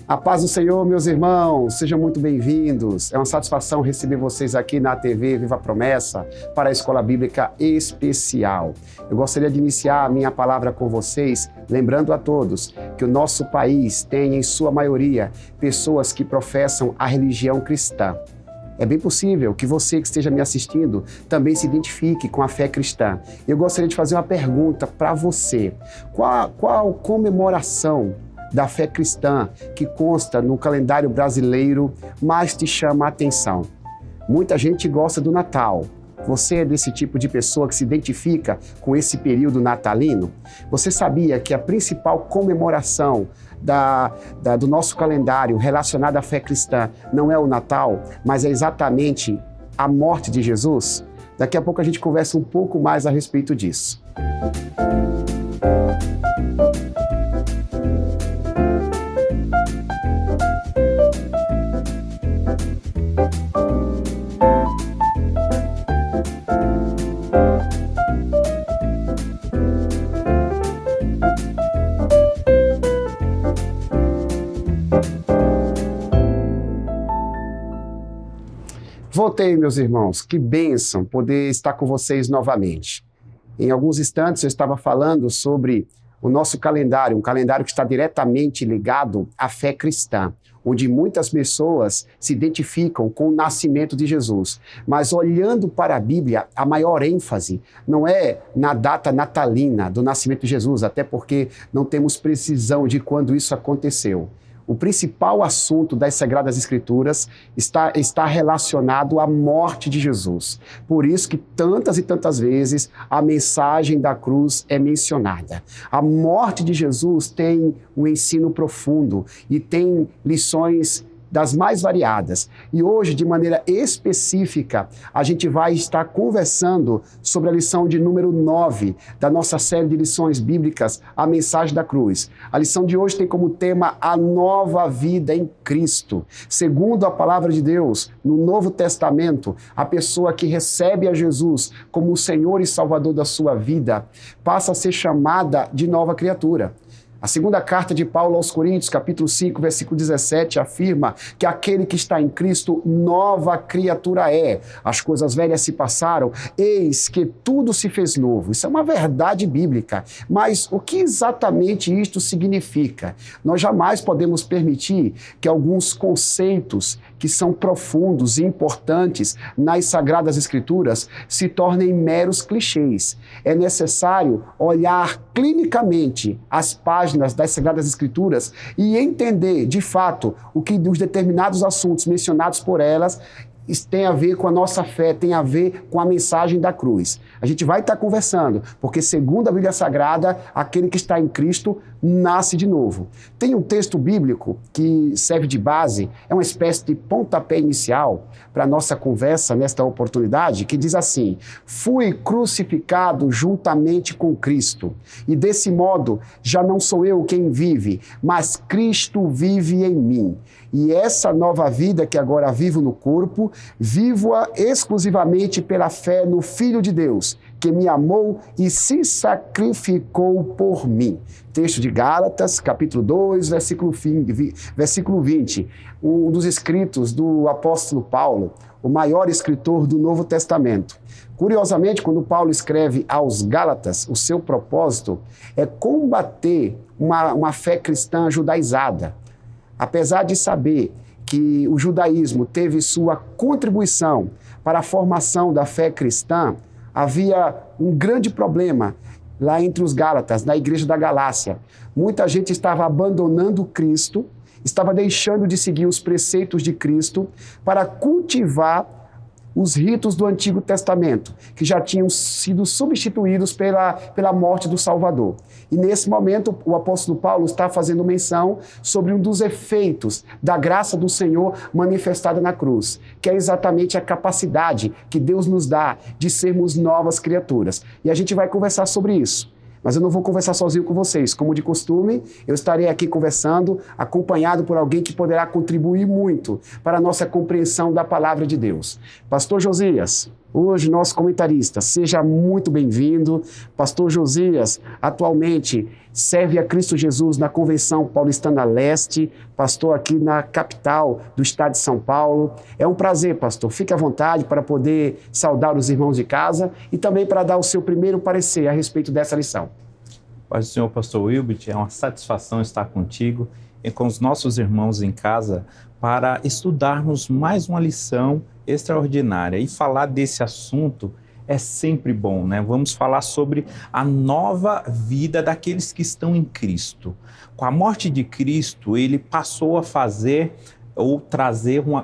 A paz do Senhor, meus irmãos, sejam muito bem-vindos. É uma satisfação receber vocês aqui na TV Viva a Promessa para a Escola Bíblica Especial. Eu gostaria de iniciar a minha palavra com vocês, lembrando a todos que o nosso país tem, em sua maioria, pessoas que professam a religião cristã. É bem possível que você que esteja me assistindo também se identifique com a fé cristã. Eu gostaria de fazer uma pergunta para você. Qual comemoração da fé cristã que consta no calendário brasileiro mais te chama a atenção? Muita gente gosta do Natal. Você é desse tipo de pessoa que se identifica com esse período natalino? Você sabia que a principal comemoração do nosso calendário relacionada à fé cristã não é o Natal, mas é exatamente a morte de Jesus? Daqui a pouco a gente conversa um pouco mais a respeito disso. Voltei, meus irmãos, que bênção poder estar com vocês novamente. Em alguns instantes eu estava falando sobre o nosso calendário, um calendário que está diretamente ligado à fé cristã, onde muitas pessoas se identificam com o nascimento de Jesus. Mas olhando para a Bíblia, a maior ênfase não é na data natalina do nascimento de Jesus, até porque não temos precisão de quando isso aconteceu. O principal assunto das Sagradas Escrituras está relacionado à morte de Jesus. Por isso que tantas e tantas vezes a mensagem da cruz é mencionada. A morte de Jesus tem um ensino profundo e tem lições das mais variadas. E hoje, de maneira específica, a gente vai estar conversando sobre a lição de número 9 da nossa série de lições bíblicas, A Mensagem da Cruz. A lição de hoje tem como tema a nova vida em Cristo. Segundo a palavra de Deus, no Novo Testamento, a pessoa que recebe a Jesus como o Senhor e Salvador da sua vida passa a ser chamada de nova criatura. A segunda carta de Paulo aos Coríntios, capítulo 5, versículo 17, afirma que aquele que está em Cristo, nova criatura é. As coisas velhas se passaram, eis que tudo se fez novo. Isso é uma verdade bíblica. Mas o que exatamente isto significa? Nós jamais podemos permitir que alguns conceitos que são profundos e importantes nas Sagradas Escrituras se tornem meros clichês. É necessário olhar clinicamente as páginas das Sagradas Escrituras e entender, de fato, o que os determinados assuntos mencionados por elas tem a ver com a nossa fé, tem a ver com a mensagem da cruz. A gente vai estar conversando, porque segundo a Bíblia Sagrada, aquele que está em Cristo nasce de novo. Tem um texto bíblico que serve de base, é uma espécie de pontapé inicial para a nossa conversa nesta oportunidade, que diz assim: fui crucificado juntamente com Cristo, e desse modo já não sou eu quem vive, mas Cristo vive em mim. E essa nova vida que agora vivo no corpo, vivo-a exclusivamente pela fé no Filho de Deus, que me amou e se sacrificou por mim. Texto de Gálatas, capítulo 2, versículo 20. Um dos escritos do apóstolo Paulo, o maior escritor do Novo Testamento. Curiosamente, quando Paulo escreve aos Gálatas, o seu propósito é combater uma fé cristã judaizada. Apesar de saber que o judaísmo teve sua contribuição para a formação da fé cristã, havia um grande problema lá entre os Gálatas, na igreja da Galácia. Muita gente estava abandonando Cristo, estava deixando de seguir os preceitos de Cristo para cultivar os ritos do Antigo Testamento, que já tinham sido substituídos pela morte do Salvador. E nesse momento, o apóstolo Paulo está fazendo menção sobre um dos efeitos da graça do Senhor manifestada na cruz, que é exatamente a capacidade que Deus nos dá de sermos novas criaturas. E a gente vai conversar sobre isso. Mas eu não vou conversar sozinho com vocês. Como de costume, eu estarei aqui conversando, acompanhado por alguém que poderá contribuir muito para a nossa compreensão da palavra de Deus. Pastor Josias. Hoje, nosso comentarista, seja muito bem-vindo. Pastor Josias, atualmente serve a Cristo Jesus na Convenção Paulistana Leste, pastor aqui na capital do estado de São Paulo. É um prazer, pastor. Fique à vontade para poder saudar os irmãos de casa e também para dar o seu primeiro parecer a respeito dessa lição. Paz do Senhor, pastor Wilbert, é uma satisfação estar contigo e com os nossos irmãos em casa para estudarmos mais uma lição extraordinária. E falar desse assunto é sempre bom, né? Vamos falar sobre a nova vida daqueles que estão em Cristo. Com a morte de Cristo, ele passou a fazer ou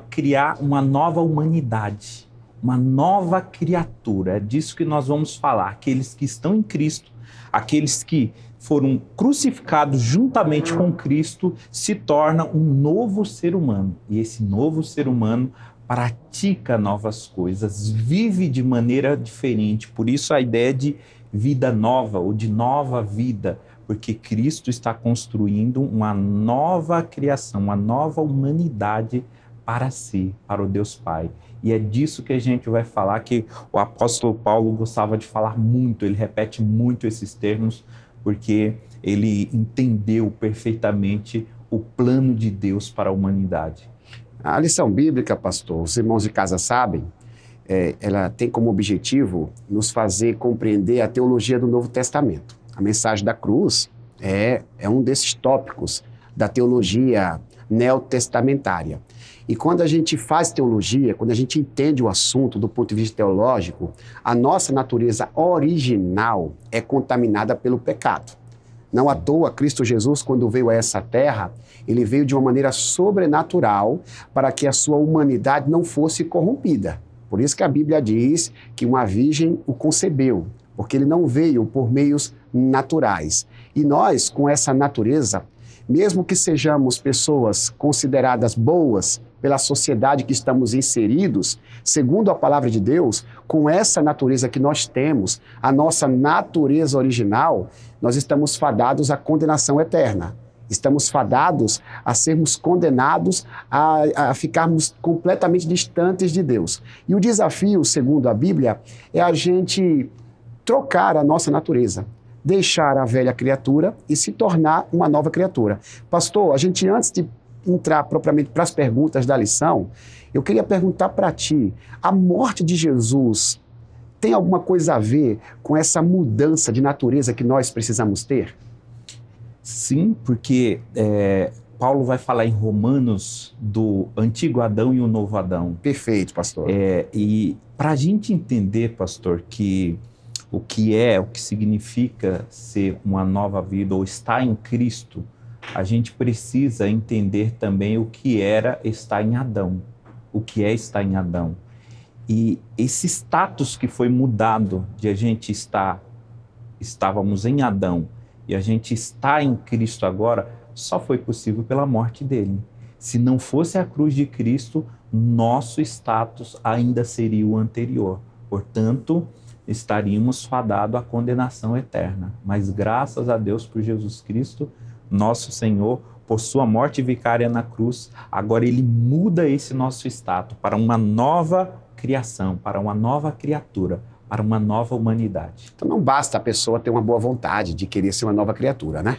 criar uma nova humanidade, uma nova criatura. É disso que nós vamos falar. Aqueles que estão em Cristo, aqueles que foram crucificados juntamente com Cristo, se tornam um novo ser humano. E esse novo ser humano pratica novas coisas, vive de maneira diferente. Por isso a ideia de vida nova ou de nova vida, porque Cristo está construindo uma nova criação, uma nova humanidade para si, para o Deus Pai. E é disso que a gente vai falar, que o apóstolo Paulo gostava de falar muito, ele repete muito esses termos, porque ele entendeu perfeitamente o plano de Deus para a humanidade. A lição bíblica, pastor, os irmãos de casa sabem, ela tem como objetivo nos fazer compreender a teologia do Novo Testamento. A mensagem da cruz é um desses tópicos da teologia neotestamentária. E quando a gente faz teologia, quando a gente entende o assunto do ponto de vista teológico, a nossa natureza original é contaminada pelo pecado. Não à toa, Cristo Jesus, quando veio a essa terra, ele veio de uma maneira sobrenatural para que a sua humanidade não fosse corrompida. Por isso que a Bíblia diz que uma virgem o concebeu, porque ele não veio por meios naturais. E nós, com essa natureza, mesmo que sejamos pessoas consideradas boas pela sociedade que estamos inseridos, segundo a palavra de Deus, com essa natureza que nós temos, a nossa natureza original, nós estamos fadados à condenação eterna. Estamos fadados a sermos condenados a ficarmos completamente distantes de Deus. E o desafio, segundo a Bíblia, é a gente trocar a nossa natureza, deixar a velha criatura e se tornar uma nova criatura. Pastor, a gente, antes de entrar propriamente para as perguntas da lição, eu queria perguntar para ti, a morte de Jesus tem alguma coisa a ver com essa mudança de natureza que nós precisamos ter? Sim, porque Paulo vai falar em Romanos do antigo Adão e o novo Adão. Perfeito, pastor. E para a gente entender, pastor, que o que significa ser uma nova vida ou estar em Cristo, a gente precisa entender também o que era estar em Adão, o que é estar em Adão. E esse status que foi mudado de a gente estávamos em Adão e a gente está em Cristo agora, só foi possível pela morte dele. Se não fosse a cruz de Cristo, nosso status ainda seria o anterior. Portanto, estaríamos fadados à condenação eterna. Mas graças a Deus por Jesus Cristo, nosso Senhor, por sua morte vicária na cruz, agora ele muda esse nosso status para uma nova criação, para uma nova criatura, para uma nova humanidade. Então não basta a pessoa ter uma boa vontade de querer ser uma nova criatura, né?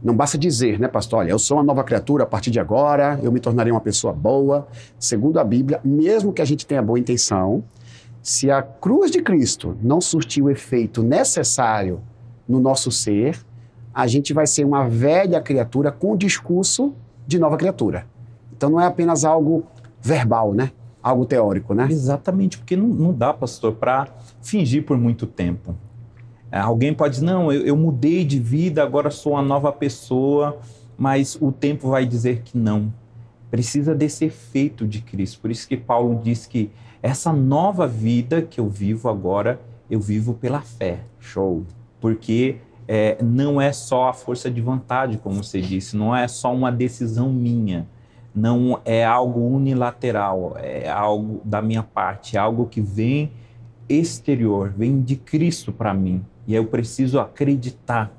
Não basta dizer, né, pastor, olha, eu sou uma nova criatura a partir de agora, eu me tornarei uma pessoa boa. Segundo a Bíblia, mesmo que a gente tenha boa intenção, se a cruz de Cristo não surtir o efeito necessário no nosso ser, a gente vai ser uma velha criatura com discurso de nova criatura. Então não é apenas algo verbal, né? Algo teórico, né? Exatamente, porque não dá, pastor, para fingir por muito tempo. Alguém pode dizer, não, eu mudei de vida, agora sou uma nova pessoa, mas o tempo vai dizer que não. Precisa desse efeito de Cristo. Por isso que Paulo diz que essa nova vida que eu vivo agora, eu vivo pela fé. Show. Porque não é só a força de vontade, como você disse, não é só uma decisão minha, não é algo unilateral, é algo da minha parte, é algo que vem exterior, vem de Cristo para mim. E aí eu preciso acreditar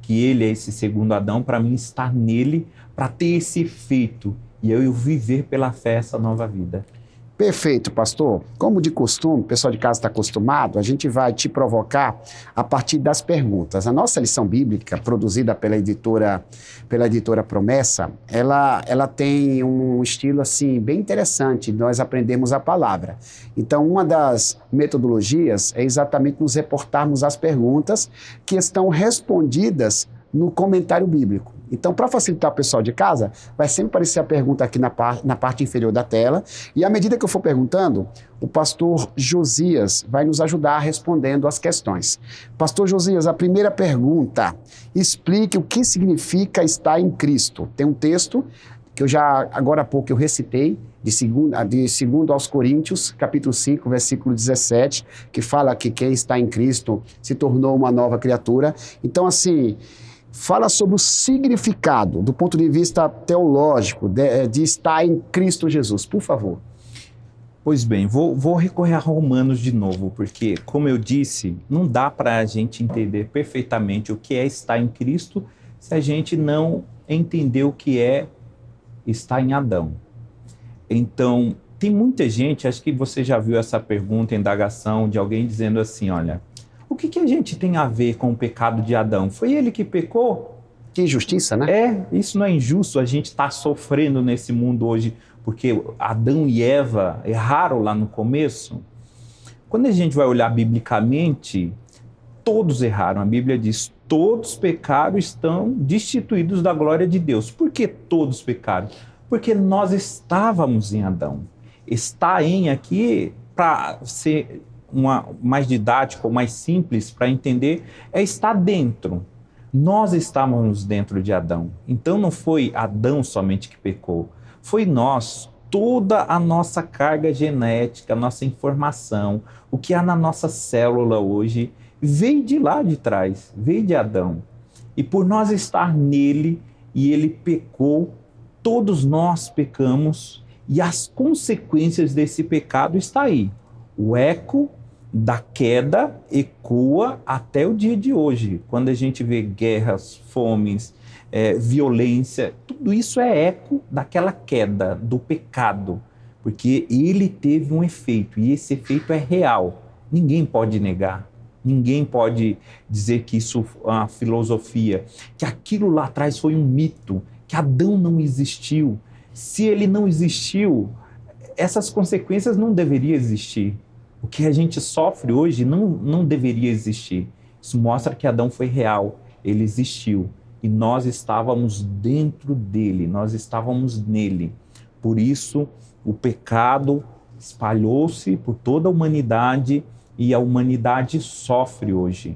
que Ele é esse segundo Adão, para mim estar nele, para ter esse efeito e eu viver pela fé essa nova vida. Perfeito, pastor. Como de costume, o pessoal de casa está acostumado, a gente vai te provocar a partir das perguntas. A nossa lição bíblica, produzida pela editora Promessa, ela tem um estilo assim bem interessante. Nós aprendemos a palavra. Então, uma das metodologias é exatamente nos reportarmos as perguntas que estão respondidas no comentário bíblico. Então, para facilitar o pessoal de casa, vai sempre aparecer a pergunta aqui na parte inferior da tela. E à medida que eu for perguntando, o pastor Josias vai nos ajudar respondendo as questões. Pastor Josias, a primeira pergunta: explique o que significa estar em Cristo. Tem um texto que agora há pouco eu recitei, de 2 aos Coríntios, capítulo 5, versículo 17, que fala que quem está em Cristo se tornou uma nova criatura. Então, assim, fala sobre o significado, do ponto de vista teológico, de estar em Cristo Jesus, por favor. Pois bem, vou recorrer a Romanos de novo, porque, como eu disse, não dá para a gente entender perfeitamente o que é estar em Cristo se a gente não entender o que é estar em Adão. Então, tem muita gente, acho que você já viu essa pergunta, indagação de alguém dizendo assim, olha, o que a gente tem a ver com o pecado de Adão? Foi ele que pecou? Que injustiça, né? Isso não é injusto, a gente está sofrendo nesse mundo hoje porque Adão e Eva erraram lá no começo. Quando a gente vai olhar biblicamente, todos erraram. A Bíblia diz, todos pecaram, estão destituídos da glória de Deus. Por que todos pecaram? Porque nós estávamos em Adão. Está em aqui, para ser mais didático, mais simples para entender, é estar dentro. Nós estávamos dentro de Adão. Então não foi Adão somente que pecou, foi nós, toda a nossa carga genética, a nossa informação, o que há na nossa célula hoje, veio de lá de trás, veio de Adão. E por nós estar nele, e ele pecou, todos nós pecamos, e as consequências desse pecado estão aí. O eco da queda ecoa até o dia de hoje. Quando a gente vê guerras, fomes, violência, tudo isso é eco daquela queda, do pecado. Porque ele teve um efeito, e esse efeito é real. Ninguém pode negar. Ninguém pode dizer que isso é uma filosofia, que aquilo lá atrás foi um mito, que Adão não existiu. Se ele não existiu, essas consequências não deveriam existir. O que a gente sofre hoje não deveria existir. Isso mostra que Adão foi real, ele existiu. E nós estávamos dentro dele, nós estávamos nele. Por isso, o pecado espalhou-se por toda a humanidade e a humanidade sofre hoje.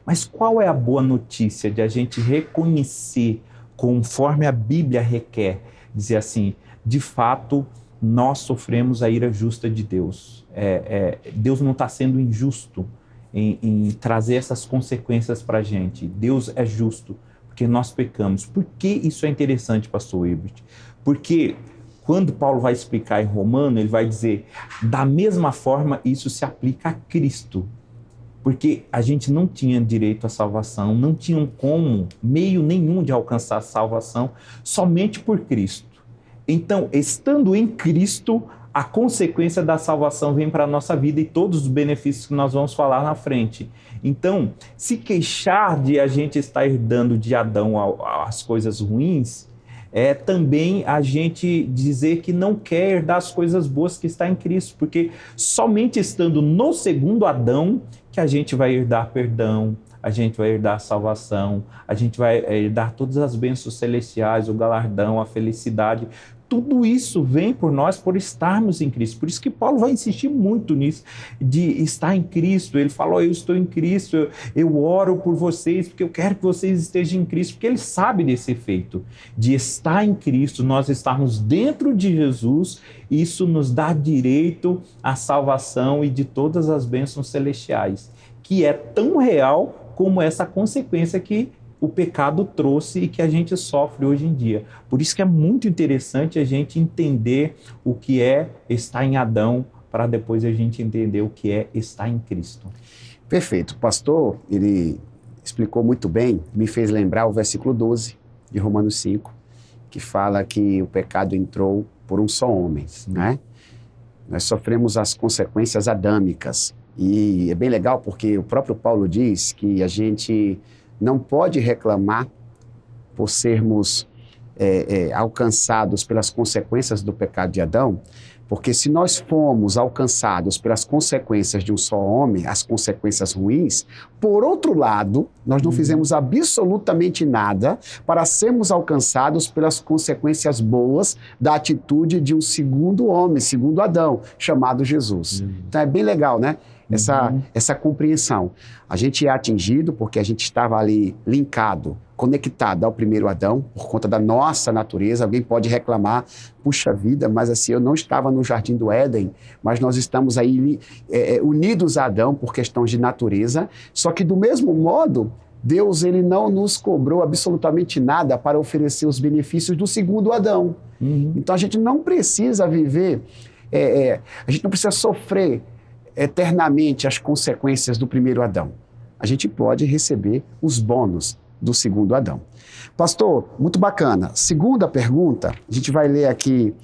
Mas qual é a boa notícia de a gente reconhecer, conforme a Bíblia requer, dizer assim, de fato, nós sofremos a ira justa de Deus. Deus não está sendo injusto em trazer essas consequências para a gente. Deus é justo, porque nós pecamos. Por que isso é interessante, pastor Hilbert? Porque quando Paulo vai explicar em Romano, ele vai dizer, da mesma forma, isso se aplica a Cristo. Porque a gente não tinha direito à salvação, não tinha meio nenhum de alcançar a salvação, somente por Cristo. Então, estando em Cristo, a consequência da salvação vem para a nossa vida e todos os benefícios que nós vamos falar na frente. Então, se queixar de a gente estar herdando de Adão as coisas ruins, é também a gente dizer que não quer herdar as coisas boas que está em Cristo, porque somente estando no segundo Adão que a gente vai herdar perdão, a gente vai herdar salvação, a gente vai herdar todas as bênçãos celestiais, o galardão, a felicidade. Tudo isso vem por nós por estarmos em Cristo. Por isso que Paulo vai insistir muito nisso, de estar em Cristo. Ele falou, eu estou em Cristo, eu oro por vocês, porque eu quero que vocês estejam em Cristo, porque ele sabe desse efeito, de estar em Cristo, nós estarmos dentro de Jesus, isso nos dá direito à salvação e de todas as bênçãos celestiais, que é tão real como essa consequência que o pecado trouxe e que a gente sofre hoje em dia. Por isso que é muito interessante a gente entender o que é estar em Adão, para depois a gente entender o que é estar em Cristo. Perfeito. O pastor, ele explicou muito bem, me fez lembrar o versículo 12 de Romanos 5, que fala que o pecado entrou por um só homem, né? nós sofremos as consequências adâmicas. E é bem legal porque o próprio Paulo diz que a gente não pode reclamar por sermos alcançados pelas consequências do pecado de Adão, porque se nós fomos alcançados pelas consequências de um só homem, as consequências ruins, por outro lado, nós não fizemos absolutamente nada para sermos alcançados pelas consequências boas da atitude de um segundo homem, segundo Adão, chamado Jesus. Então é bem legal, né? Essa compreensão. A gente é atingido porque a gente estava ali linkado, conectado ao primeiro Adão, por conta da nossa natureza. Alguém pode reclamar, puxa vida, mas assim, eu não estava no Jardim do Éden, mas nós estamos aí unidos a Adão por questões de natureza. Só que do mesmo modo, Deus ele não nos cobrou absolutamente nada para oferecer os benefícios do segundo Adão. Então a gente não precisa viver, a gente não precisa sofrer eternamente as consequências do primeiro Adão. A gente pode receber os bônus do segundo Adão. Pastor, muito bacana. Segunda pergunta, a gente vai ler aqui,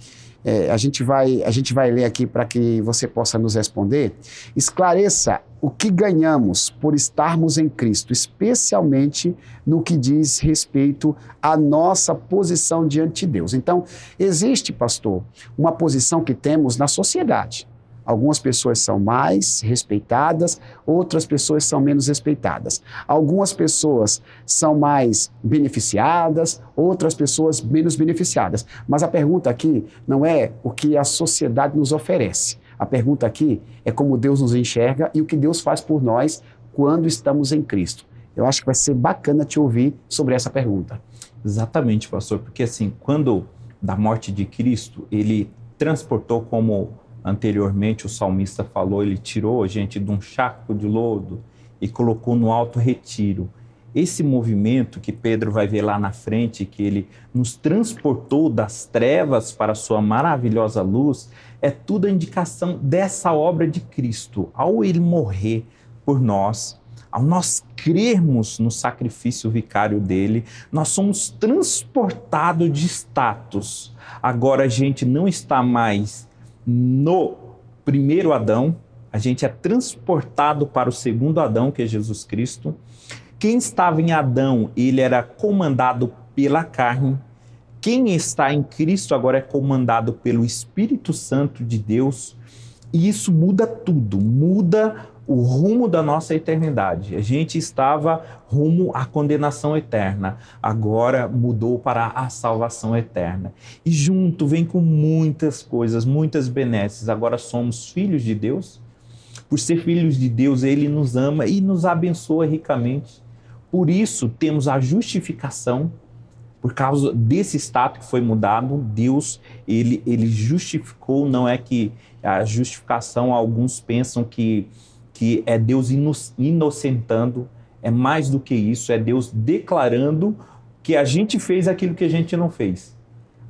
a gente vai ler aqui para que você possa nos responder. Esclareça o que ganhamos por estarmos em Cristo, especialmente no que diz respeito à nossa posição diante de Deus. Então, existe, pastor, uma posição que temos na sociedade. Algumas pessoas são mais respeitadas, outras pessoas são menos respeitadas. Algumas pessoas são mais beneficiadas, outras pessoas menos beneficiadas. Mas a pergunta aqui não é o que a sociedade nos oferece. A pergunta aqui é como Deus nos enxerga e o que Deus faz por nós quando estamos em Cristo. Eu acho que vai ser bacana te ouvir sobre essa pergunta. Exatamente, pastor, porque assim, quando da morte de Cristo, ele transportou, como anteriormente o salmista falou, ele tirou a gente de um charco de lodo e colocou no alto retiro. Esse movimento que Pedro vai ver lá na frente, que ele nos transportou das trevas para a sua maravilhosa luz, é tudo a indicação dessa obra de Cristo. Ao ele morrer por nós, ao nós crermos no sacrifício vicário dele, nós somos transportados de status. Agora a gente não está mais no primeiro Adão, a gente é transportado para o segundo Adão, que é Jesus Cristo. Quem estava em Adão, ele era comandado pela carne. Quem está em Cristo agora é comandado pelo Espírito Santo de Deus. E isso muda tudo, muda o rumo da nossa eternidade. A gente estava rumo à condenação eterna, agora mudou para a salvação eterna. E junto vem com muitas coisas, muitas benesses. Agora somos filhos de Deus. Por ser filhos de Deus, Ele nos ama e nos abençoa ricamente. Por isso temos a justificação. Por causa desse status que foi mudado, Deus, ele justificou. Não é que a justificação, alguns pensam que é Deus inocentando, é mais do que isso, é Deus declarando que a gente fez aquilo que a gente não fez.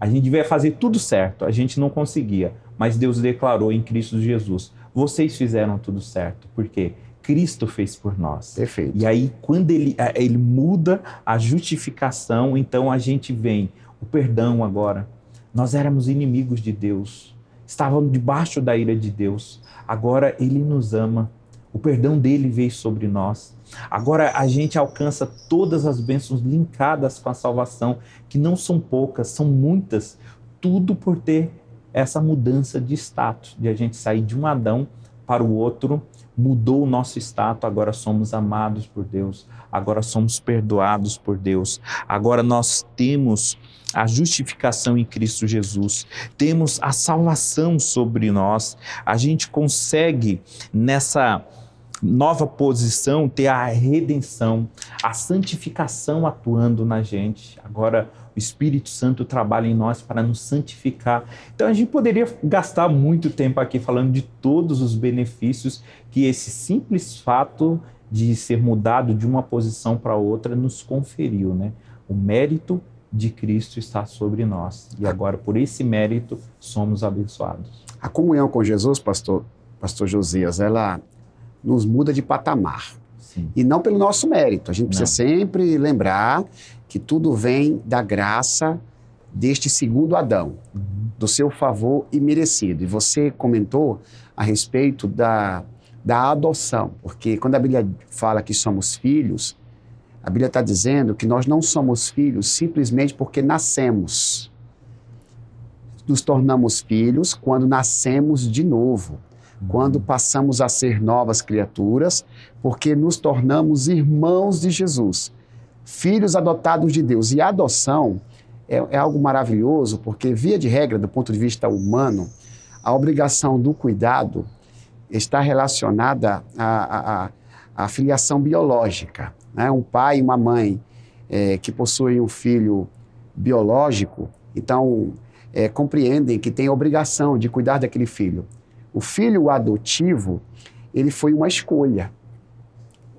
A gente devia fazer tudo certo, a gente não conseguia, mas Deus declarou em Cristo Jesus, vocês fizeram tudo certo, porque Cristo fez por nós. Perfeito. E aí, quando ele muda a justificação, então a gente vem, o perdão agora. Nós éramos inimigos de Deus, estávamos debaixo da ira de Deus, agora Ele nos ama. O perdão dele veio sobre nós. Agora a gente alcança todas as bênçãos linkadas com a salvação, que não são poucas, são muitas. Tudo por ter essa mudança de status, de a gente sair de um Adão para o outro, mudou o nosso status, agora somos amados por Deus, agora somos perdoados por Deus, agora nós temos a justificação em Cristo Jesus, temos a salvação sobre nós, a gente consegue nessa nova posição ter a redenção, a santificação atuando na gente. Agora o Espírito Santo trabalha em nós para nos santificar. Então a gente poderia gastar muito tempo aqui falando de todos os benefícios que esse simples fato de ser mudado de uma posição para outra nos conferiu, né? O mérito de Cristo está sobre nós e agora por esse mérito somos abençoados. A comunhão com Jesus, pastor Josias, ela nos muda de patamar. Sim. E não pelo nosso mérito. A gente precisa sempre lembrar que tudo vem da graça deste segundo Adão. do seu favor imerecido. E você comentou a respeito da adoção, porque quando a Bíblia fala que somos filhos, a Bíblia está dizendo que nós não somos filhos simplesmente porque nascemos. Nos tornamos filhos quando nascemos de novo, quando passamos a ser novas criaturas, porque nos tornamos irmãos de Jesus, filhos adotados de Deus. E a adoção é algo maravilhoso, porque, via de regra, do ponto de vista humano, a obrigação do cuidado está relacionada à filiação biológica. Né? Um pai e uma mãe que possuem um filho biológico, então compreendem que têm a obrigação de cuidar daquele filho. O filho adotivo, ele foi uma escolha.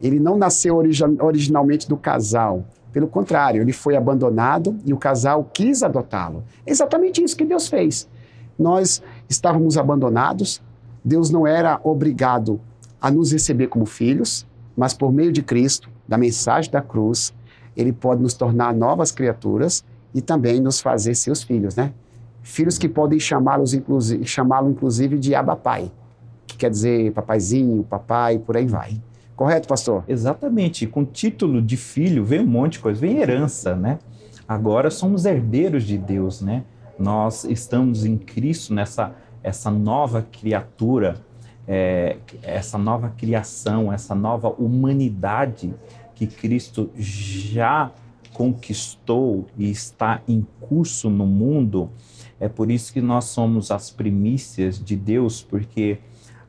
Ele não nasceu originalmente do casal. Pelo contrário, ele foi abandonado e o casal quis adotá-lo. É exatamente isso que Deus fez. Nós estávamos abandonados, Deus não era obrigado a nos receber como filhos, mas por meio de Cristo, da mensagem da cruz, Ele pode nos tornar novas criaturas e também nos fazer seus filhos, né? Filhos que podem chamá-lo inclusive de Abba Pai, que quer dizer papaizinho, papai, por aí vai. Correto, pastor? Exatamente. Com título de filho vem um monte de coisa, vem herança, né? Agora somos herdeiros de Deus, né? Nós estamos em Cristo, essa nova criatura, essa nova criação, essa nova humanidade que Cristo já conquistou e está em curso no mundo. É por isso que nós somos as primícias de Deus, porque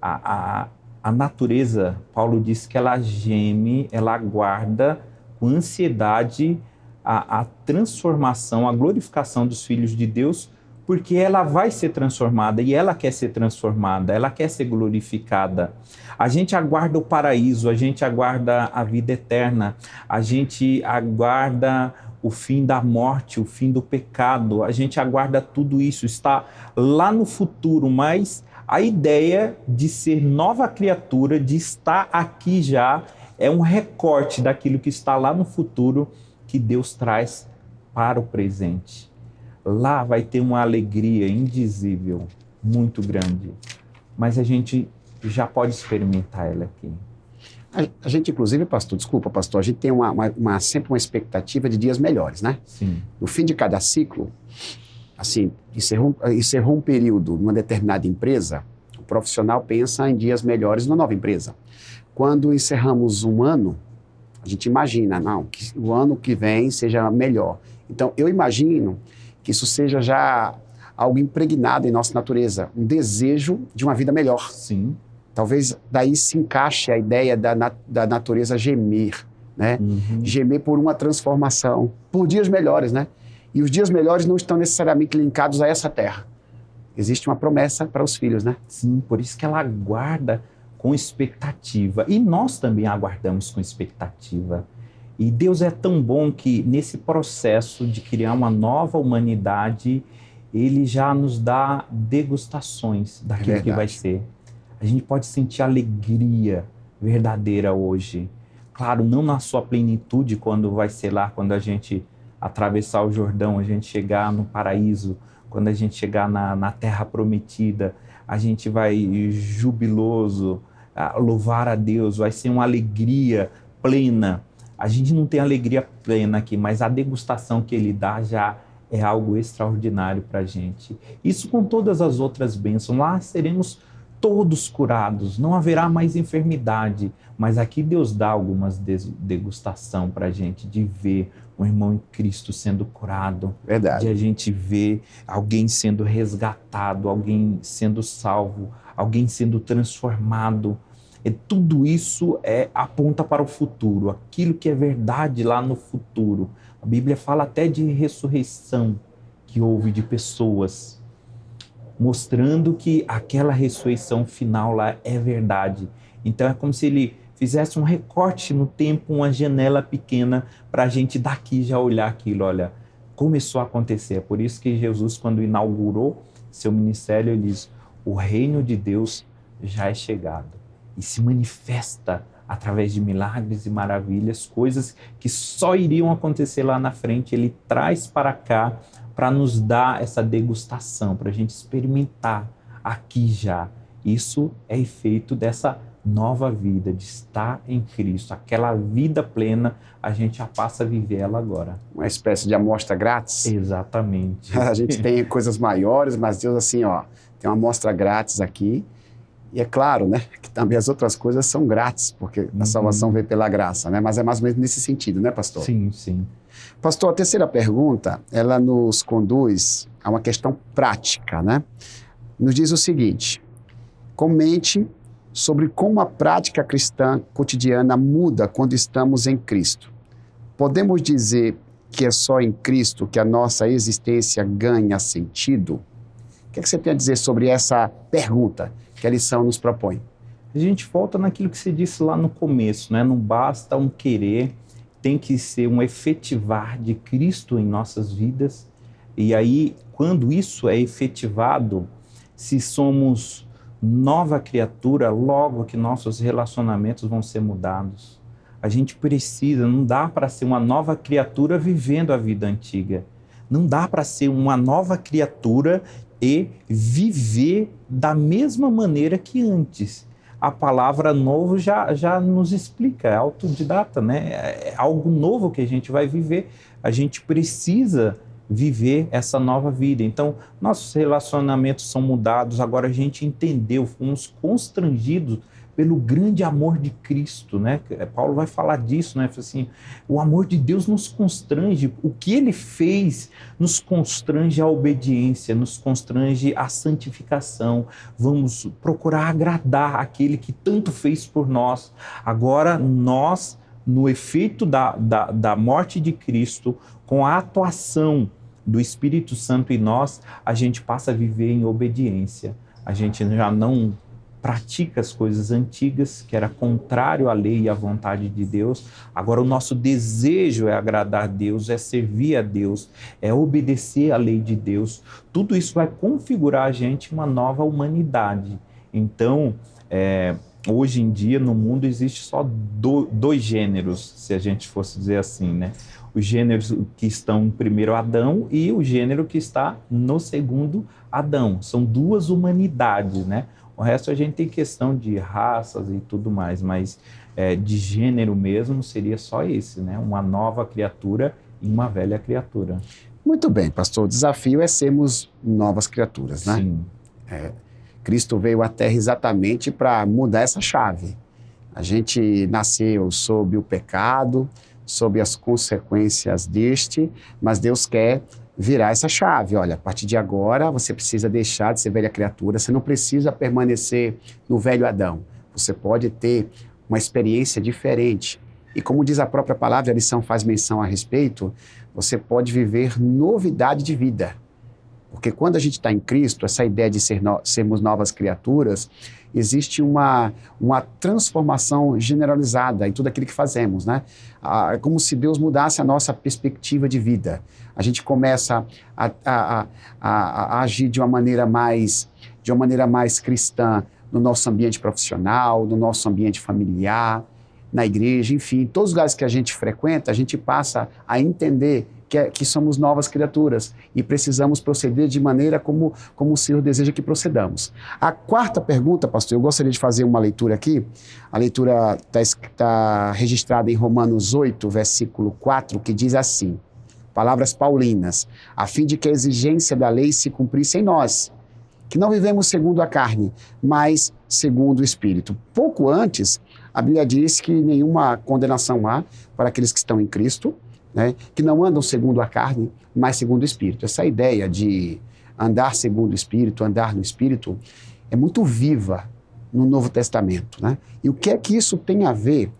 a natureza, Paulo diz que ela geme, ela aguarda com ansiedade a transformação, a glorificação dos filhos de Deus, porque ela vai ser transformada e ela quer ser transformada, ela quer ser glorificada. A gente aguarda o paraíso, a gente aguarda a vida eterna, a gente aguarda o fim da morte, o fim do pecado, a gente aguarda tudo isso, está lá no futuro, mas a ideia de ser nova criatura, de estar aqui já, é um recorte daquilo que está lá no futuro que Deus traz para o presente. Lá vai ter uma alegria indizível, muito grande, mas a gente já pode experimentar ela aqui. A gente, inclusive, pastor, a gente tem sempre uma expectativa de dias melhores, né? Sim. No fim de cada ciclo, assim, encerrou um período numa determinada empresa, o profissional pensa em dias melhores na nova empresa. Quando encerramos um ano, a gente imagina, que o ano que vem seja melhor. Então, eu imagino que isso seja já algo impregnado em nossa natureza, um desejo de uma vida melhor. Sim. Talvez daí se encaixe a ideia da natureza gemer, né? Uhum. Gemer por uma transformação, por dias melhores, né? E os dias melhores não estão necessariamente linkados a essa terra. Existe uma promessa para os filhos, né? Sim, por isso que ela aguarda com expectativa. E nós também aguardamos com expectativa. E Deus é tão bom que nesse processo de criar uma nova humanidade, Ele já nos dá degustações daquilo que vai ser. A gente pode sentir alegria verdadeira hoje. Claro, não na sua plenitude quando vai ser lá, quando a gente atravessar o Jordão, a gente chegar no paraíso, quando a gente chegar na terra prometida, a gente vai jubiloso, louvar a Deus, vai ser uma alegria plena. A gente não tem alegria plena aqui, mas a degustação que Ele dá já é algo extraordinário para a gente. Isso com todas as outras bênçãos. Lá seremos todos curados, não haverá mais enfermidade, mas aqui Deus dá algumas degustação para a gente, de ver um irmão em Cristo sendo curado, Verdade. de a gente ver alguém sendo resgatado, alguém sendo salvo, alguém sendo transformado. E tudo isso aponta para o futuro, aquilo que é verdade lá no futuro. A Bíblia fala até de ressurreição que houve de pessoas, mostrando que aquela ressurreição final lá é verdade. Então é como se Ele fizesse um recorte no tempo, uma janela pequena, para a gente daqui já olhar aquilo. Olha, começou a acontecer. É por isso que Jesus, quando inaugurou seu ministério, ele diz: o reino de Deus já é chegado. E se manifesta através de milagres e maravilhas, coisas que só iriam acontecer lá na frente. Ele traz para cá, para nos dar essa degustação, para a gente experimentar aqui já. Isso é efeito dessa nova vida, de estar em Cristo. Aquela vida plena, a gente já passa a viver ela agora. Uma espécie de amostra grátis. Exatamente. A gente tem coisas maiores, mas Deus assim, ó, tem uma amostra grátis aqui. E é claro, né, que também as outras coisas são grátis, porque a salvação veio pela graça, né? Mas é mais ou menos nesse sentido, né, pastor? Sim, sim. Pastor, a terceira pergunta, ela nos conduz a uma questão prática, né? Nos diz o seguinte: comente sobre como a prática cristã cotidiana muda quando estamos em Cristo. Podemos dizer que é só em Cristo que a nossa existência ganha sentido? O que você tem a dizer sobre essa pergunta que a lição nos propõe? A gente volta naquilo que você disse lá no começo, né? Não basta um querer, tem que ser um efetivar de Cristo em nossas vidas. E aí, quando isso é efetivado, se somos nova criatura, logo que nossos relacionamentos vão ser mudados. A gente precisa, não dá para ser uma nova criatura vivendo a vida antiga. Não dá para ser uma nova criatura e viver da mesma maneira que antes. A palavra novo já nos explica, é autodidata, né? É algo novo que a gente vai viver. A gente precisa viver essa nova vida. Então, nossos relacionamentos são mudados, agora a gente entendeu, fomos constrangidos pelo grande amor de Cristo, né? Paulo vai falar disso, né? Assim, o amor de Deus nos constrange, o que ele fez nos constrange à obediência, nos constrange à santificação. Vamos procurar agradar aquele que tanto fez por nós. Agora nós, no efeito da morte de Cristo, com a atuação do Espírito Santo em nós, a gente passa a viver em obediência. A gente já não pratica as coisas antigas, que era contrário à lei e à vontade de Deus. Agora o nosso desejo é agradar a Deus, é servir a Deus, é obedecer à lei de Deus. Tudo isso vai configurar a gente uma nova humanidade. Então, hoje em dia no mundo existe só dois gêneros, se a gente fosse dizer assim, né? Os gêneros que estão no primeiro Adão e o gênero que está no segundo Adão. São duas humanidades, né? O resto a gente tem questão de raças e tudo mais, mas de gênero mesmo seria só esse, né? Uma nova criatura e uma velha criatura. Muito bem, pastor. O desafio é sermos novas criaturas, né? Sim. Cristo veio à Terra exatamente para mudar essa chave. A gente nasceu sob o pecado, sob as consequências deste, mas Deus quer virar essa chave. Olha, a partir de agora você precisa deixar de ser velha criatura, você não precisa permanecer no velho Adão. Você pode ter uma experiência diferente. E como diz a própria palavra, a lição faz menção a respeito, você pode viver novidade de vida. Porque quando a gente está em Cristo, essa ideia de sermos novas criaturas, existe uma transformação generalizada em tudo aquilo que fazemos, né? É como se Deus mudasse a nossa perspectiva de vida. A gente começa a agir de uma maneira mais cristã no nosso ambiente profissional, no nosso ambiente familiar, na igreja, enfim, em todos os lugares que a gente frequenta, a gente passa a entender que somos novas criaturas e precisamos proceder de maneira como o Senhor deseja que procedamos. A quarta pergunta, pastor, eu gostaria de fazer uma leitura aqui. A leitura está registrada em Romanos 8, versículo 4, que diz assim, palavras paulinas, a fim de que a exigência da lei se cumprisse em nós, que não vivemos segundo a carne, mas segundo o Espírito. Pouco antes, a Bíblia diz que nenhuma condenação há para aqueles que estão em Cristo, né, que não andam segundo a carne, mas segundo o Espírito. Essa ideia de andar segundo o Espírito, andar no Espírito, é muito viva no Novo Testamento, né? E o que é que isso tem a ver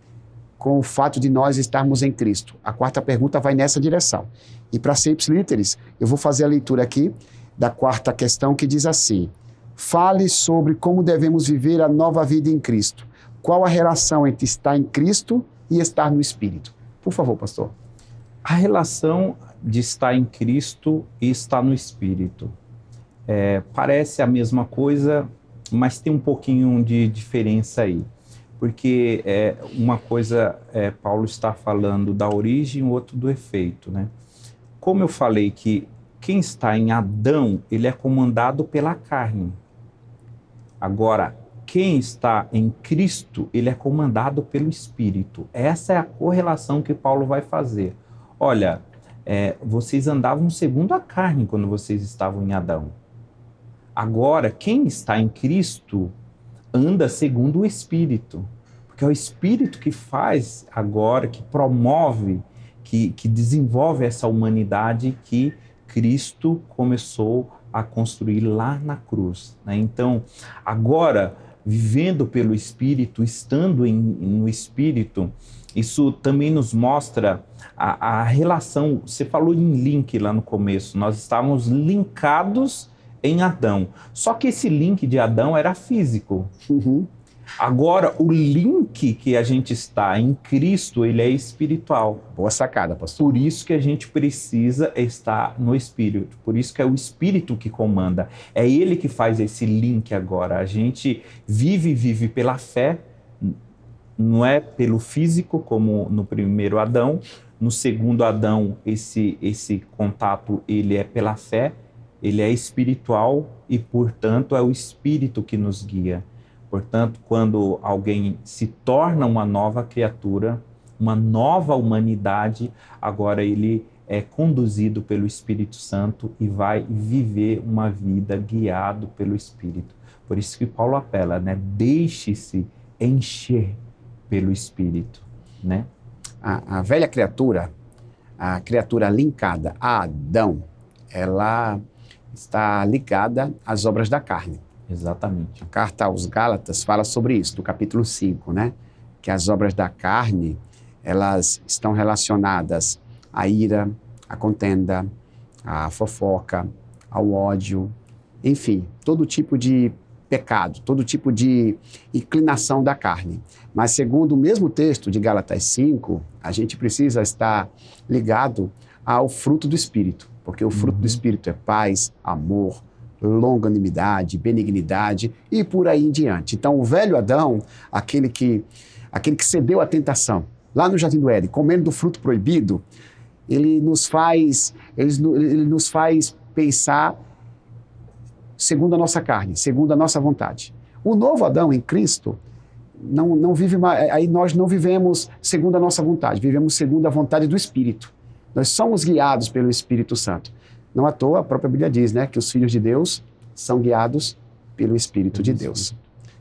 com o fato de nós estarmos em Cristo? A quarta pergunta vai nessa direção. E para ser ipsilíteres, eu vou fazer a leitura aqui da quarta questão que diz assim, fale sobre como devemos viver a nova vida em Cristo. Qual a relação entre estar em Cristo e estar no Espírito? Por favor, pastor. A relação de estar em Cristo e estar no Espírito. Parece a mesma coisa, mas tem um pouquinho de diferença aí. Porque uma coisa, Paulo está falando da origem, o outro do efeito, né? Como eu falei que quem está em Adão, ele é comandado pela carne. Agora, quem está em Cristo, ele é comandado pelo Espírito. Essa é a correlação que Paulo vai fazer. Olha, vocês andavam segundo a carne quando vocês estavam em Adão. Agora, quem está em Cristo anda segundo o Espírito. Porque é o Espírito que faz agora, que promove, que desenvolve essa humanidade que Cristo começou a construir lá na cruz, né? Então, agora, vivendo pelo Espírito, estando no Espírito, isso também nos mostra a relação. Você falou em link lá no começo, nós estávamos linkados em Adão. Só que esse link de Adão era físico. Uhum. Agora, o link que a gente está em Cristo, ele é espiritual. Boa sacada, pastor. Por isso que a gente precisa estar no Espírito. Por isso que é o Espírito que comanda. É Ele que faz esse link agora. A gente vive pela fé, não é pelo físico, como no primeiro Adão. No segundo Adão, esse contato ele é pela fé, ele é espiritual e, portanto, é o Espírito que nos guia. Portanto, quando alguém se torna uma nova criatura, uma nova humanidade, agora ele é conduzido pelo Espírito Santo e vai viver uma vida guiado pelo Espírito. Por isso que Paulo apela, né? Deixe-se encher pelo Espírito, né? A velha criatura, a criatura linkada a Adão, ela está ligada às obras da carne. Exatamente. A carta aos Gálatas fala sobre isso, no capítulo 5, né? Que as obras da carne, elas estão relacionadas à ira, à contenda, à fofoca, ao ódio, enfim, todo tipo de pecado, todo tipo de inclinação da carne. Mas segundo o mesmo texto de Gálatas 5, a gente precisa estar ligado ao fruto do Espírito, porque o fruto do Espírito é paz, amor, longanimidade, benignidade e por aí em diante. Então, o velho Adão, aquele que cedeu à tentação, lá no Jardim do Éden, comendo do fruto proibido, ele nos faz pensar segundo a nossa carne, segundo a nossa vontade. O novo Adão em Cristo não vive mais, aí nós não vivemos segundo a nossa vontade, vivemos segundo a vontade do Espírito. Nós somos guiados pelo Espírito Santo. Não à toa, a própria Bíblia diz, né, que os filhos de Deus são guiados pelo Espírito de Deus.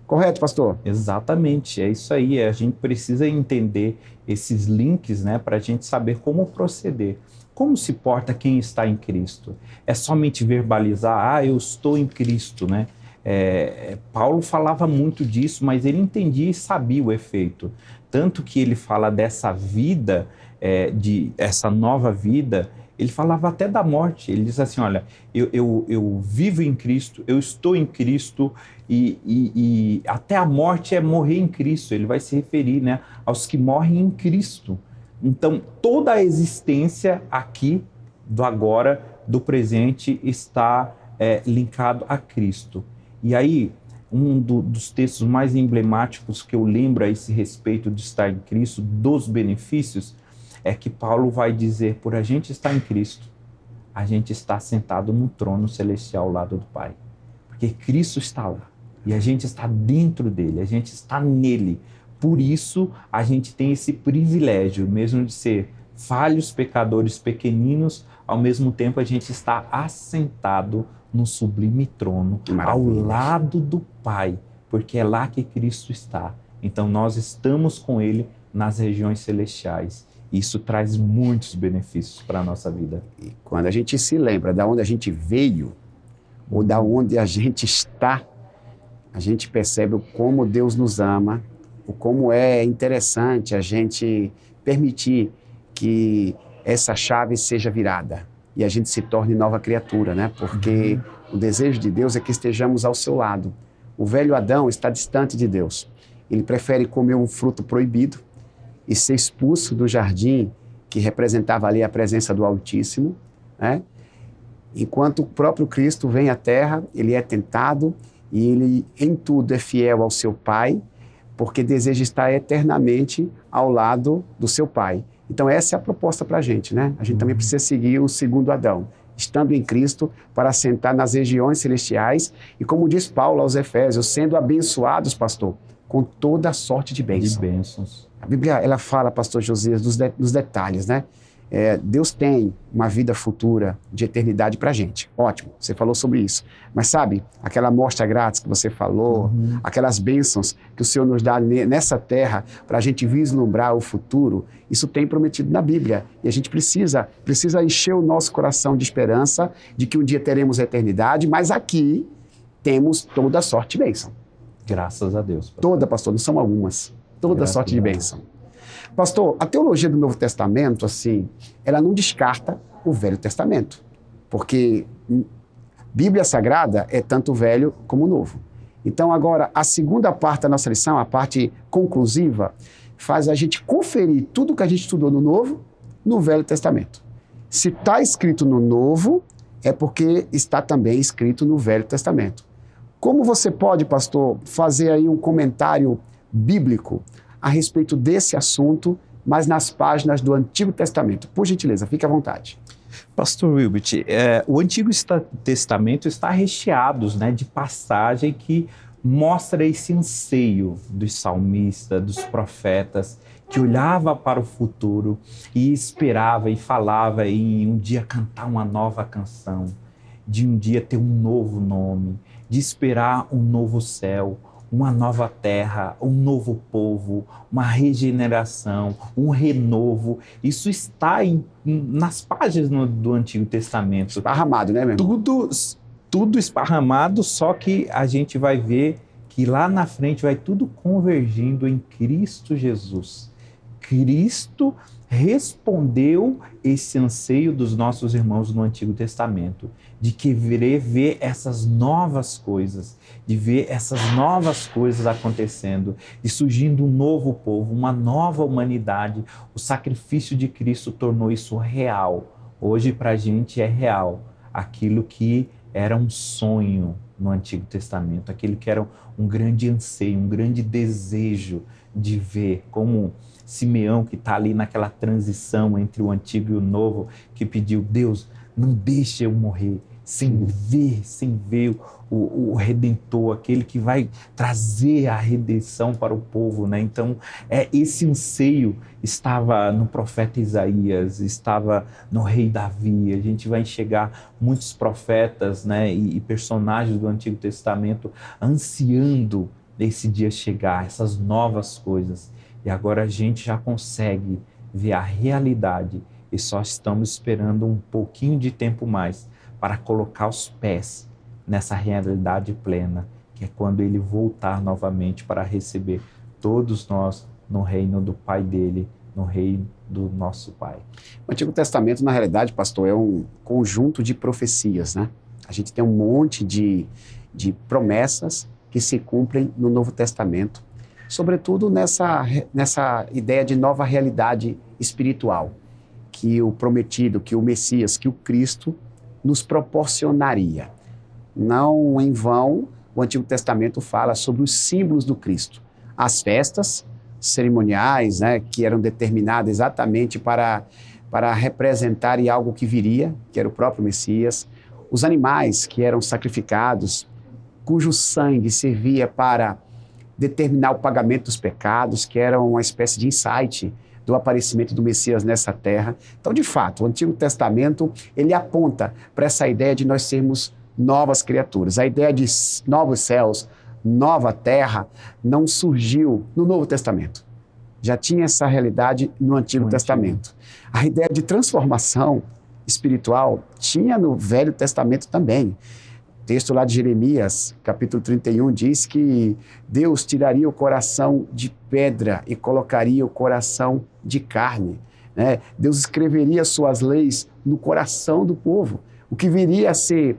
Correto, pastor? Exatamente, é isso aí. A gente precisa entender esses links, né, para a gente saber como proceder. Como se porta quem está em Cristo? É somente verbalizar, eu estou em Cristo, né? Paulo falava muito disso, mas ele entendia e sabia o efeito. Tanto que ele fala dessa vida, essa nova vida. Ele falava até da morte. Ele diz assim, olha, eu vivo em Cristo, eu estou em Cristo e até a morte é morrer em Cristo. Ele vai se referir, né, aos que morrem em Cristo. Então, toda a existência aqui, do agora, do presente, está linkado a Cristo. E aí, um dos textos mais emblemáticos que eu lembro a esse respeito de estar em Cristo, dos benefícios, é que Paulo vai dizer, por a gente estar em Cristo, a gente está sentado no trono celestial ao lado do Pai. Porque Cristo está lá e a gente está dentro dele, a gente está nele. Por isso, a gente tem esse privilégio, mesmo de ser falhos, pecadores pequeninos, ao mesmo tempo a gente está assentado no sublime trono, ao lado do Pai, porque é lá que Cristo está. Então, nós estamos com ele nas regiões celestiais. Isso traz muitos benefícios para a nossa vida. E quando a gente se lembra de onde a gente veio, ou de onde a gente está, a gente percebe o como Deus nos ama, o como é interessante a gente permitir que essa chave seja virada e a gente se torne nova criatura, né? Porque o desejo de Deus é que estejamos ao seu lado. O velho Adão está distante de Deus. Ele prefere comer um fruto proibido e ser expulso do jardim que representava ali a presença do Altíssimo, né? Enquanto o próprio Cristo vem à Terra, ele é tentado e ele em tudo é fiel ao seu Pai, porque deseja estar eternamente ao lado do seu Pai. Então essa é a proposta para a gente, né? A gente também precisa seguir o segundo Adão, estando em Cristo, para assentar nas regiões celestiais, e como diz Paulo aos Efésios, sendo abençoados, pastor, com toda sorte de bênçãos. A Bíblia, ela fala, pastor Josias, dos detalhes, né? Deus tem uma vida futura de eternidade para a gente. Ótimo, você falou sobre isso. Mas sabe, aquela amostra grátis que você falou, aquelas bênçãos que o Senhor nos dá nessa terra para a gente vislumbrar o futuro, isso tem prometido na Bíblia. E a gente precisa encher o nosso coração de esperança de que um dia teremos a eternidade, mas aqui temos toda sorte de bênção. Graças a Deus. Pastor. Toda, pastor, não são algumas. Toda sorte de bênção. Pastor, a teologia do Novo Testamento, assim, ela não descarta o Velho Testamento, porque Bíblia Sagrada é tanto o Velho como o Novo. Então, agora, a segunda parte da nossa lição, a parte conclusiva, faz a gente conferir tudo que a gente estudou no Novo, no Velho Testamento. Se está escrito no Novo, é porque está também escrito no Velho Testamento. Como você pode, pastor, fazer aí um comentário bíblico a respeito desse assunto, mas nas páginas do Antigo Testamento? Por gentileza, fique à vontade. Pastor Wilbert, o Antigo Testamento está recheado, né, de passagem que mostra esse anseio dos salmistas, dos profetas, que olhava para o futuro e esperava e falava em um dia cantar uma nova canção, de um dia ter um novo nome, de esperar um novo céu, uma nova terra, um novo povo, uma regeneração, um renovo. Isso está nas páginas do Antigo Testamento. Esparramado, né, meu irmão? Tudo esparramado, só que a gente vai ver que lá na frente vai tudo convergindo em Cristo Jesus. Cristo respondeu esse anseio dos nossos irmãos no Antigo Testamento, de querer ver essas novas coisas, de ver essas novas coisas acontecendo, e surgindo um novo povo, uma nova humanidade. O sacrifício de Cristo tornou isso real. Hoje, para a gente, é real. Aquilo que era um sonho no Antigo Testamento, aquilo que era um grande anseio, um grande desejo de ver, como Simeão, que está ali naquela transição entre o Antigo e o Novo, que pediu: Deus, não deixe eu morrer sem ver o Redentor, aquele que vai trazer a redenção para o povo, né? Então, esse anseio estava no profeta Isaías, estava no rei Davi. A gente vai enxergar muitos profetas, né, e personagens do Antigo Testamento ansiando esse dia chegar, essas novas coisas. E agora a gente já consegue ver a realidade e só estamos esperando um pouquinho de tempo mais para colocar os pés nessa realidade plena, que é quando ele voltar novamente para receber todos nós no reino do Pai dele, no reino do nosso Pai. O Antigo Testamento, na realidade, pastor, é um conjunto de profecias, né? A gente tem um monte de promessas que se cumprem no Novo Testamento, sobretudo nessa ideia de nova realidade espiritual, que o prometido, que o Messias, que o Cristo nos proporcionaria. Não em vão, o Antigo Testamento fala sobre os símbolos do Cristo. As festas cerimoniais, né, que eram determinadas exatamente para representarem algo que viria, que era o próprio Messias. Os animais que eram sacrificados, cujo sangue servia para determinar o pagamento dos pecados, que era uma espécie de insight do aparecimento do Messias nessa terra. Então, de fato, o Antigo Testamento, ele aponta para essa ideia de nós sermos novas criaturas. A ideia de novos céus, nova terra, não surgiu no Novo Testamento. Já tinha essa realidade no Antigo Testamento. A ideia de transformação espiritual tinha no Velho Testamento também. O texto lá de Jeremias, capítulo 31, diz que Deus tiraria o coração de pedra e colocaria o coração de carne, né? Deus escreveria suas leis no coração do povo, o que viria a ser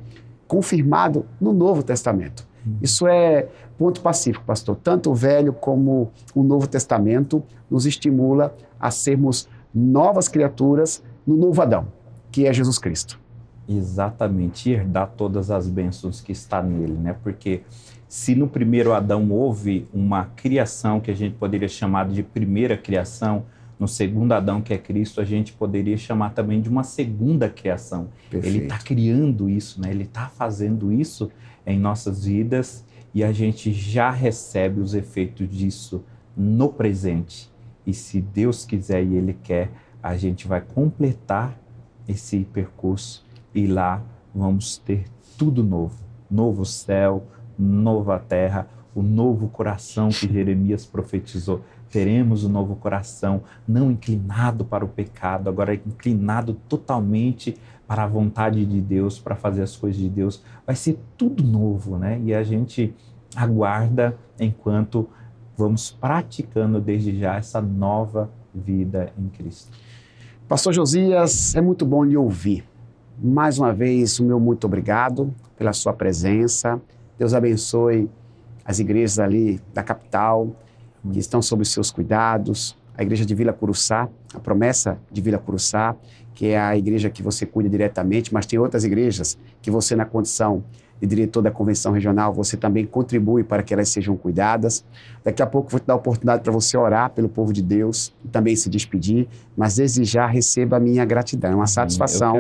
confirmado no Novo Testamento. Isso é ponto pacífico, pastor. Tanto o Velho como o Novo Testamento nos estimula a sermos novas criaturas no novo Adão, que é Jesus Cristo. Exatamente, herdar todas as bênçãos que está nele, né? Porque se no primeiro Adão houve uma criação que a gente poderia chamar de primeira criação, no segundo Adão, que é Cristo, a gente poderia chamar também de uma segunda criação. Perfeito. Ele está criando isso, né? Ele está fazendo isso em nossas vidas e a gente já recebe os efeitos disso no presente. E se Deus quiser e Ele quer, a gente vai completar esse percurso e lá vamos ter tudo novo. Novo céu, nova terra, o novo coração que Jeremias profetizou. Teremos um novo coração, não inclinado para o pecado, agora inclinado totalmente para a vontade de Deus, para fazer as coisas de Deus. Vai ser tudo novo, né? E a gente aguarda enquanto vamos praticando desde já essa nova vida em Cristo. Pastor Josias, é muito bom lhe ouvir. Mais uma vez, o meu muito obrigado pela sua presença. Deus abençoe as igrejas ali da capital, que estão sob os seus cuidados, a igreja de Vila Curuçá, a promessa de Vila Curuçá, que é a igreja que você cuida diretamente, mas tem outras igrejas que você, na condição de diretor da convenção regional, você também contribui para que elas sejam cuidadas. Daqui a pouco vou te dar a oportunidade para você orar pelo povo de Deus e também se despedir, mas desde já receba a minha gratidão. É uma satisfação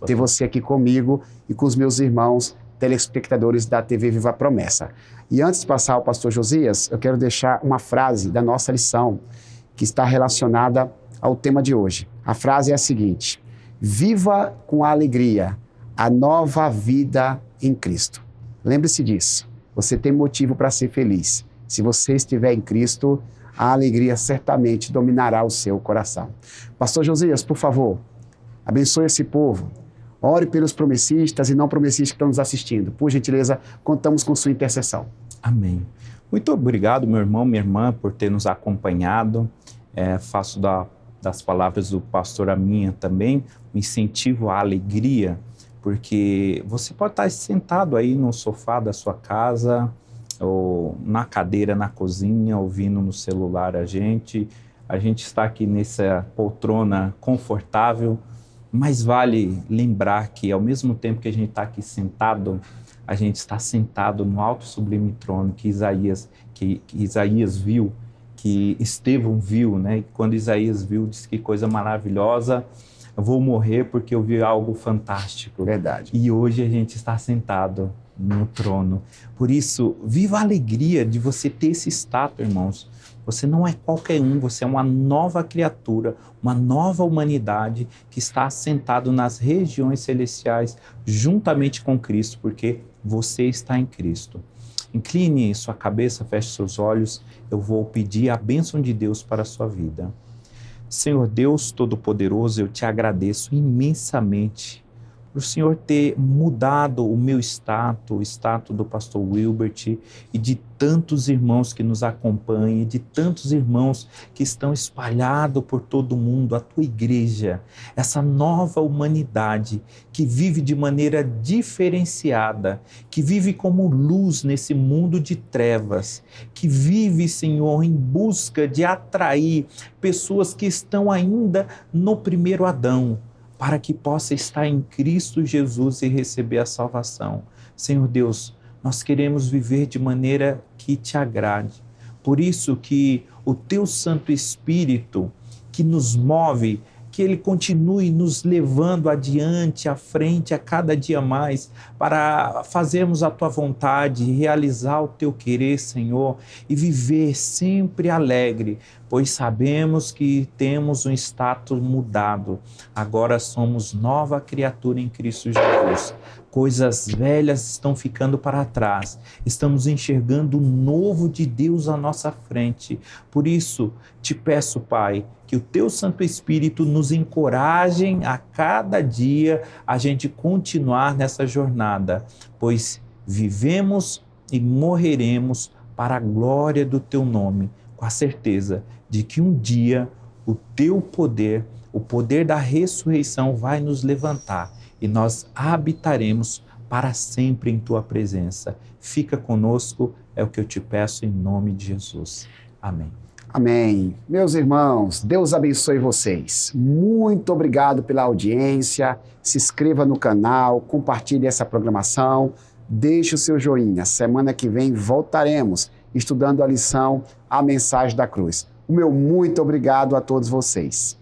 ter você aqui comigo e com os meus irmãos telespectadores da TV Viva a Promessa. E antes de passar ao pastor Josias, eu quero deixar uma frase da nossa lição que está relacionada ao tema de hoje. A frase é a seguinte: viva com alegria a nova vida em Cristo. Lembre-se disso, você tem motivo para ser feliz. Se você estiver em Cristo, a alegria certamente dominará o seu coração. Pastor Josias, por favor, abençoe esse povo. Ore pelos promessistas e não promessistas que estão nos assistindo. Por gentileza, contamos com sua intercessão. Amém. Muito obrigado, meu irmão, minha irmã, por ter nos acompanhado. Faço das palavras do pastor a minha também, um incentivo à alegria, porque você pode estar sentado aí no sofá da sua casa, ou na cadeira na cozinha, ouvindo no celular a gente está aqui nessa poltrona confortável, mas vale lembrar que ao mesmo tempo que a gente está aqui sentado, a gente está sentado no alto sublime trono que Isaías viu, que Estevão viu, né? E quando Isaías viu, disse que coisa maravilhosa, eu vou morrer porque eu vi algo fantástico. Verdade. E hoje a gente está sentado no trono. Por isso, viva a alegria de você ter esse status, irmãos. Você não é qualquer um, você é uma nova criatura, uma nova humanidade que está assentado nas regiões celestiais juntamente com Cristo, porque você está em Cristo. Incline sua cabeça, feche seus olhos, eu vou pedir a bênção de Deus para a sua vida. Senhor Deus Todo-Poderoso, eu te agradeço imensamente por o Senhor ter mudado o meu status, o status do pastor Wilbert e de tantos irmãos que nos acompanham, de tantos irmãos que estão espalhados por todo o mundo, a tua igreja, essa nova humanidade que vive de maneira diferenciada, que vive como luz nesse mundo de trevas, que vive, Senhor, em busca de atrair pessoas que estão ainda no primeiro Adão, para que possa estar em Cristo Jesus e receber a salvação. Senhor Deus, nós queremos viver de maneira que te agrade. Por isso que o teu Santo Espírito, que nos move, que ele continue nos levando adiante, à frente, a cada dia mais, para fazermos a tua vontade, realizar o teu querer, Senhor, e viver sempre alegre, pois sabemos que temos um status mudado. Agora somos nova criatura em Cristo Jesus. Coisas velhas estão ficando para trás. Estamos enxergando o novo de Deus à nossa frente. Por isso, te peço, Pai, que o teu Santo Espírito nos encoraje a cada dia a gente continuar nessa jornada, pois vivemos e morreremos para a glória do teu nome, com a certeza de que um dia o teu poder, o poder da ressurreição vai nos levantar e nós habitaremos para sempre em tua presença. Fica conosco, é o que eu te peço em nome de Jesus. Amém. Amém. Meus irmãos, Deus abençoe vocês. Muito obrigado pela audiência. Se inscreva no canal, compartilhe essa programação, deixe o seu joinha. Semana que vem voltaremos estudando a lição A Mensagem da Cruz. O meu muito obrigado a todos vocês.